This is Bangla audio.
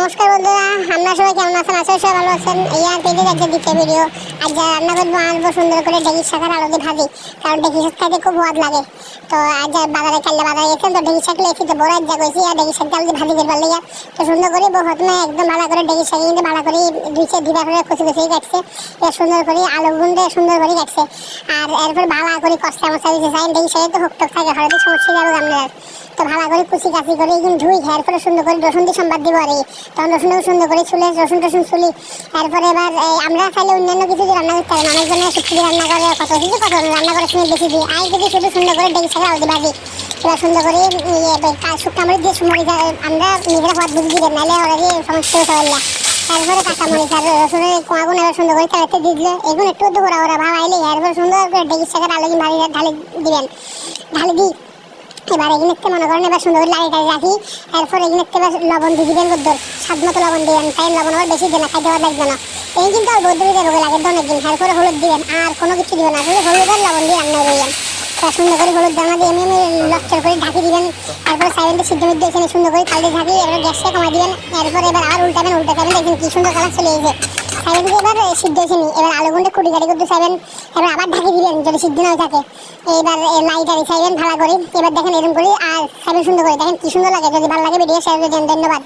নমস্কার বন্ধুরা, আপনারা সবাই কেমন আছেন? আশা সবাই ভালো আছেন। ইয়ার পেজে একটা দ্বিতীয় ভিডিও। আজ রান্না করবো আনবো সুন্দর করে ঢেঁড়ির শাকের আলু দিয়ে ভাজি, কারণ ঢেঁড়ির শাক খাইতে খুব ভালো লাগে। তো আজ বাজারে কালকে বাজারে গেছেন, তো ঢেঁড়ির শাক লেগেছি, তো বড় যা কইছি আর ঢেঁড়ির শাকটা আলু দিয়ে ভাজি করবার লেগে তো সুন্দর করে প্রথমে একদম ভালো করে ঢেঁড়ির শাক কিন্তু ভালো করে দুইটা করে কুচি কুচি কাটছে, সুন্দর করে আলু গুঁড়ে সুন্দর করে কাটছে। আর এরপর ভালো করে কষা মশলা দিতে চাই, ঢেঁড়ির শাকে তো হুক টক থাকে, হয়তো সমস্যা যাবে আপনার। তো ভালো করে কুচি কাচি করে একদম ধুই খাওয়ার পরে সুন্দর করে রসুন দিয়ে সম্বাদ দিব। আর তখন রসুনটাকে সুন্দর করে ছুলে রসুন ছুলি। এরপরে এবার আমরা খাইলে অন্যান্য কিছু দিয়ে রান্না করতে পারি, অনেকজনে শুক্তি রান্না করে, কত কিছু কত রান্না করে শুনে বেশি দিই। আর যদি শুধু সুন্দর করে ঢেঁড়ি শাক আলু ভাজি, এবার সুন্দর করে শুকনা মরিচ দিয়ে মরিচ আমরা নিজেরা হাত বুঝে দিবেন, নাহলে ওরা দিয়ে সমস্যা হতে পারলে। তারপরে কাঁচা মরিচ আর রসুনের কোয়াগুন এবার সুন্দর করে তেলাতে দিয়ে দিলে এগুলো একটু ওরা ভাব আইলে এরপর সুন্দর করে ঢেঁড়ি শাকের আলু ভাজি ঢালি দিবেন, ঢালি দিই। এবার এগুলো মনে করেন এবার সুন্দর করে লাড়ি রাখি। এরপর এগুলো এবার লবণ দিয়ে দিবেন, বদ্দর স্বাদ মতো লবণ দিবেন, তাই লবণ আবার বেশি দেন, খাইতে ভালো লাগবে না। এই কিন্তু আর বদ্দুরিতে রোগে লাগে অনেকদিন। এরপরে হলুদ দিবেন, আর কোনো কিছু দিবেন না, শুধু হলুদ আর লবণ দিয়ে রান্না করবেন। সুন্দর করে হলুদ দানা দিয়ে এমনি লচ্চর করে ঢাকি দিবেন। তারপরে সাইডে সিদ্ধ মধ্যে এখানে সুন্দর করে তাল দিয়ে ঢাকি, এবার গ্যাসটা কমাই দিবেন। এরপর এবার আর উল্টে খাবেন, দেখবেন কি সুন্দর কালার চলে এসেছে। সাইডে থেকে এবার সিদ্ধ হয়েছে, এবার আলু গুঁড়ে কুটি কাটি করতে চাইবেন, এবার আবার ঢাকি দিবেন যদি সিদ্ধ না থাকে। এবার লাইটারি চাইবেন ভালো করে, এবার দেখেন এরকম করে আর খাবেন সুন্দর করে, দেখেন কি সুন্দর লাগে। যদি ভালো লাগে ভিডিও শেয়ার করে দেন, ধন্যবাদ।